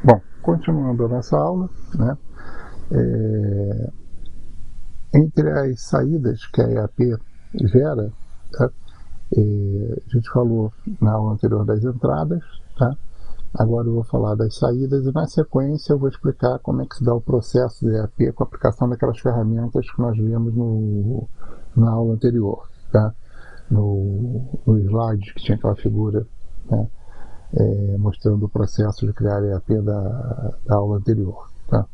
Bom, continuando a nossa aula, né, entre as saídas que a EAP gera, tá, a gente falou na aula anterior das entradas, tá? Agora eu vou falar das saídas e na sequência eu vou explicar como é que se dá o processo da EAP com a aplicação daquelas ferramentas que nós vimos na aula anterior, tá? No slide que tinha aquela figura, né, mostrando o processo de criar a EAP da aula anterior, tá?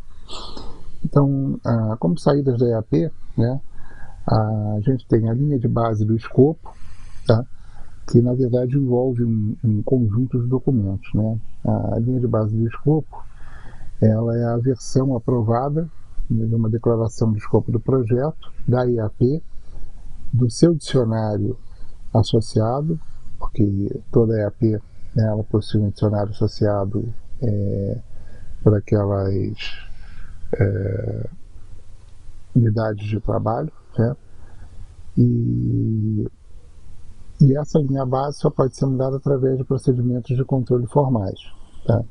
Então, como saídas da EAP, né, a gente tem a linha de base do escopo, tá, que na verdade envolve um conjunto de documentos, né? A linha de base do escopo, ela é a versão aprovada de uma declaração de escopo do projeto, da EAP, do seu dicionário associado, porque toda EAP, né, ela possui um dicionário associado por aquelas unidades de trabalho, né? E essa linha base só pode ser mudada através de procedimentos de controle formais, tá?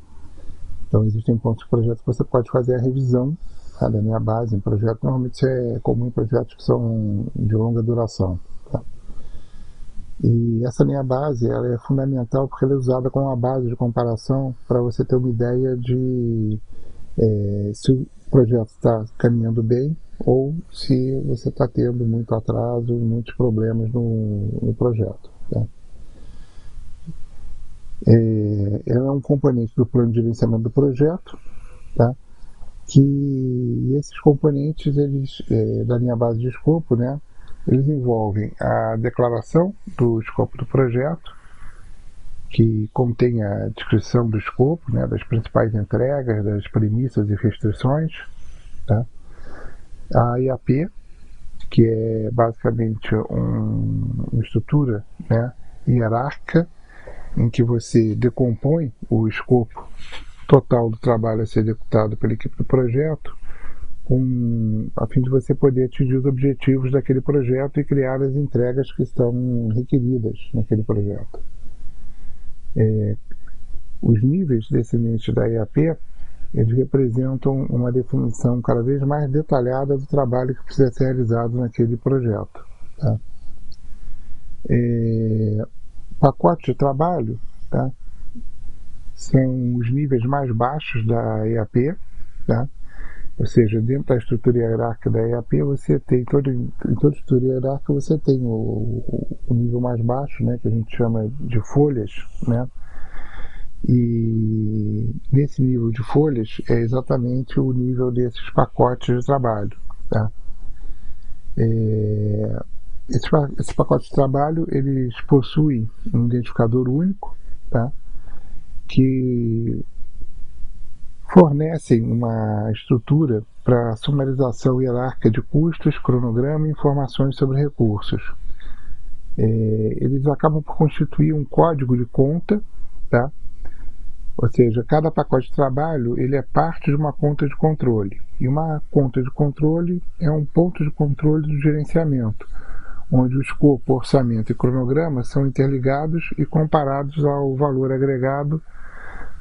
Então existem pontos do projeto que você pode fazer a revisão, tá, da linha base em projeto. Normalmente isso é comum em projetos que são de longa duração, tá? E essa linha base, ela é fundamental porque ela é usada como uma base de comparação para você ter uma ideia de se o projeto está caminhando bem ou se você está tendo muito atraso, muitos problemas no projeto, tá? Ela é um componente do plano de gerenciamento do projeto, tá? Que esses componentes, eles, da linha base de escopo, né, eles envolvem a declaração do escopo do projeto, que contém a descrição do escopo, né, das principais entregas, das premissas e restrições, tá? A IAP, que é basicamente uma estrutura, né, hierárquica, em que você decompõe o escopo total do trabalho a ser executado pela equipe do projeto, a fim de você poder atingir os objetivos daquele projeto e criar as entregas que estão requeridas naquele projeto. Os níveis descendentes da IAP, eles representam uma definição cada vez mais detalhada do trabalho que precisa ser realizado naquele projeto, tá? Pacote de trabalho, tá, são os níveis mais baixos da EAP, tá? Ou seja, dentro da estrutura hierárquica da EAP, você tem, em toda estrutura hierárquica, você tem o nível mais baixo, né, que a gente chama de folhas, né? E nesse nível de folhas é exatamente o nível desses pacotes de trabalho, tá? Esses pacotes de trabalho, eles possuem um identificador único, tá, que fornecem uma estrutura para sumarização hierárquica de custos, cronograma e informações sobre recursos. Eles acabam por constituir um código de conta, tá? Ou seja, cada pacote de trabalho, ele é parte de uma conta de controle. E uma conta de controle é um ponto de controle do gerenciamento, onde o escopo, orçamento e cronograma são interligados e comparados ao valor agregado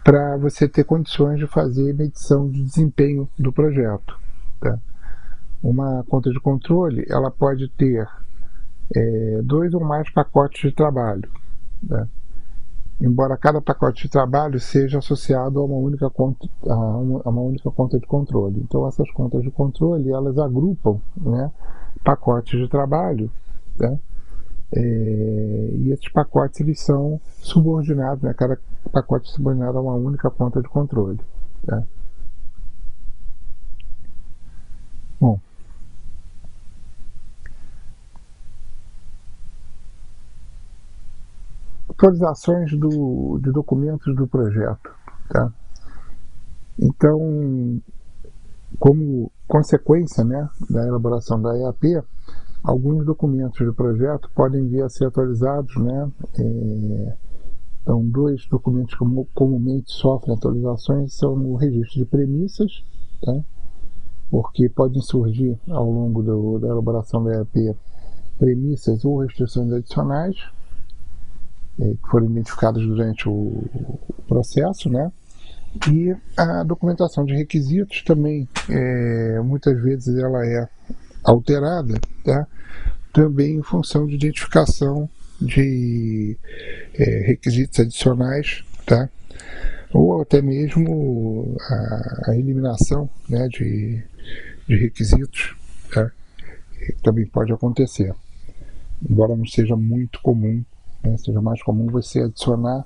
para você ter condições de fazer medição de desempenho do projeto, tá? Uma conta de controle, ela pode ter 2 ou mais pacotes de trabalho, tá? Embora cada pacote de trabalho seja associado a uma única conta de controle. Então essas contas de controle, elas agrupam, né, pacotes de trabalho, tá? E esses pacotes, eles são subordinados, né? Cada pacote é subordinado a uma única conta de controle, tá? Bom, atualizações de documentos do projeto, tá? Então, como consequência, né, da elaboração da EAP, alguns documentos do projeto podem vir a ser atualizados, né? Então, 2 documentos que comumente sofrem atualizações são o registro de premissas, tá? Porque podem surgir ao longo da elaboração da EAP premissas ou restrições adicionais que foram identificadas durante o processo, né? E a documentação de requisitos também, muitas vezes ela é alterada, tá? Também em função de identificação de requisitos adicionais, tá? Ou até mesmo a eliminação, né, de requisitos, tá? Também pode acontecer, embora não seja muito comum, né? Seja mais comum você adicionar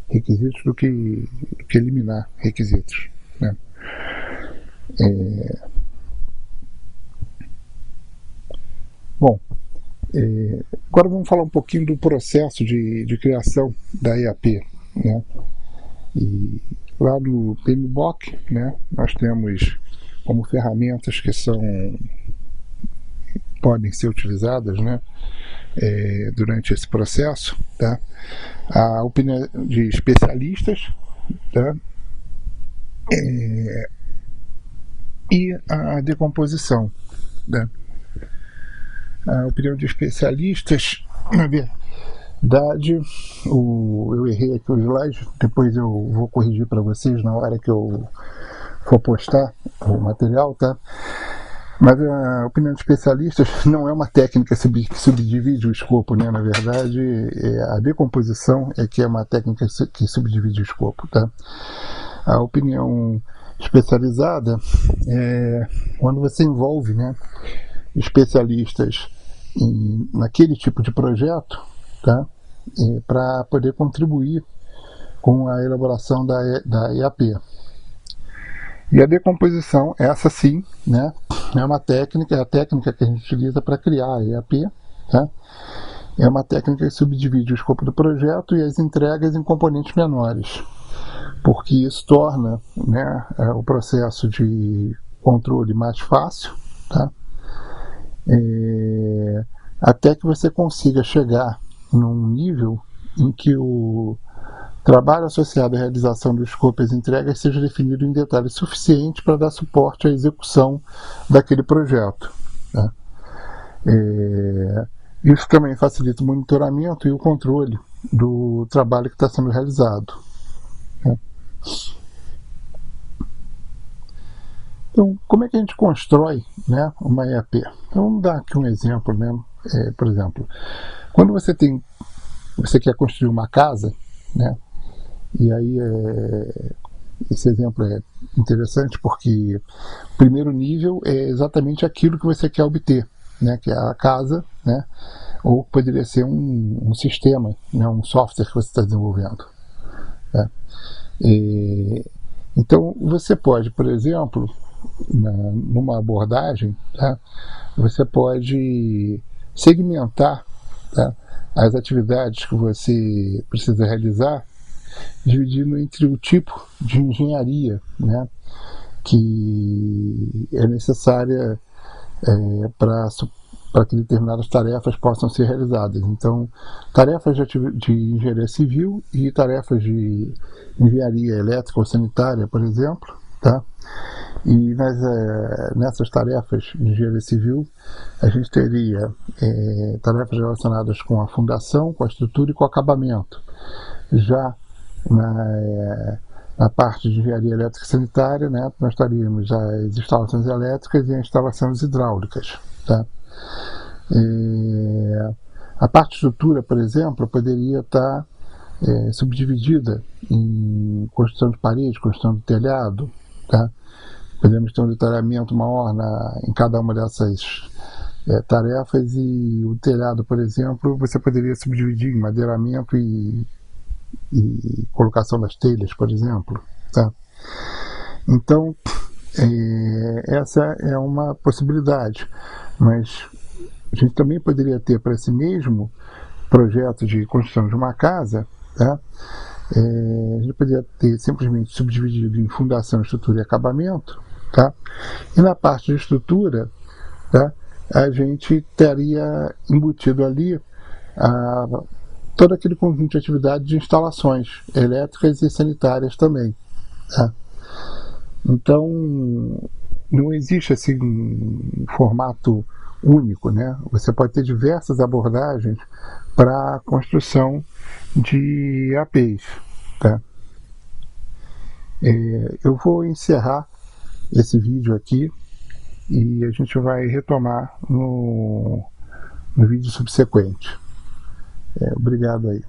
requisitos do que eliminar requisitos, né? Bom, agora vamos falar um pouquinho do processo de criação da EAP, né? E lá no PMBOK, né, nós temos como ferramentas que podem ser utilizadas, né, durante esse processo, tá? A opinião de especialistas, tá? E a decomposição, né? A opinião de especialistas, na verdade, eu errei aqui o slide, depois eu vou corrigir para vocês na hora que eu for postar o material, tá? Mas a opinião de especialistas não é uma técnica que subdivide o escopo, né? Na verdade, a decomposição é que é uma técnica que subdivide o escopo, tá? A opinião especializada é quando você envolve, né, especialistas naquele tipo de projeto, tá? Para poder contribuir com a elaboração da EAP. E a decomposição, essa sim, né, é uma técnica, é a técnica que a gente utiliza para criar a EAP, tá? É uma técnica que subdivide o escopo do projeto e as entregas em componentes menores, porque isso torna, né, o processo de controle mais fácil, tá? Até que você consiga chegar num nível em que o trabalho associado à realização do escopo e as entregas seja definido em detalhe suficiente para dar suporte à execução daquele projeto, tá? Isso também facilita o monitoramento e o controle do trabalho que está sendo realizado, né? Então, como é que a gente constrói, né, uma EAP? Então, vamos dar aqui um exemplo, né? Por exemplo, quando você quer construir uma casa, né? E aí esse exemplo é interessante porque o primeiro nível é exatamente aquilo que você quer obter, né? Que é a casa, né? Ou poderia ser um sistema, né? Um software que você está desenvolvendo, né? Então você pode, por exemplo, numa abordagem, tá? Você pode segmentar, tá, as atividades que você precisa realizar, dividindo entre o tipo de engenharia, né, que é necessária para que determinadas tarefas possam ser realizadas. Então, tarefas de engenharia civil e tarefas de engenharia elétrica ou sanitária, por exemplo, tá? E nessas tarefas de engenharia civil, a gente teria tarefas relacionadas com a fundação, com a estrutura e com o acabamento. Já na parte de engenharia elétrica e sanitária, né, nós teríamos as instalações elétricas e as instalações hidráulicas, tá? A parte de estrutura, por exemplo, poderia estar subdividida em construção de parede, construção de telhado, tá? Podemos ter um detalhamento maior em cada uma dessas tarefas, e o telhado, por exemplo, você poderia subdividir em madeiramento e colocação das telhas, por exemplo, tá? Então, essa é uma possibilidade, mas a gente também poderia ter para esse mesmo projeto de construção de uma casa, tá? A gente poderia ter simplesmente subdividido em fundação, estrutura e acabamento, tá? E na parte de estrutura, tá, a gente teria embutido ali todo aquele conjunto de atividades de instalações elétricas e sanitárias também, tá? Então, não existe assim um formato único, né? Você pode ter diversas abordagens para a construção de APIs, tá? Eu vou encerrar esse vídeo aqui e a gente vai retomar no vídeo subsequente. Obrigado aí.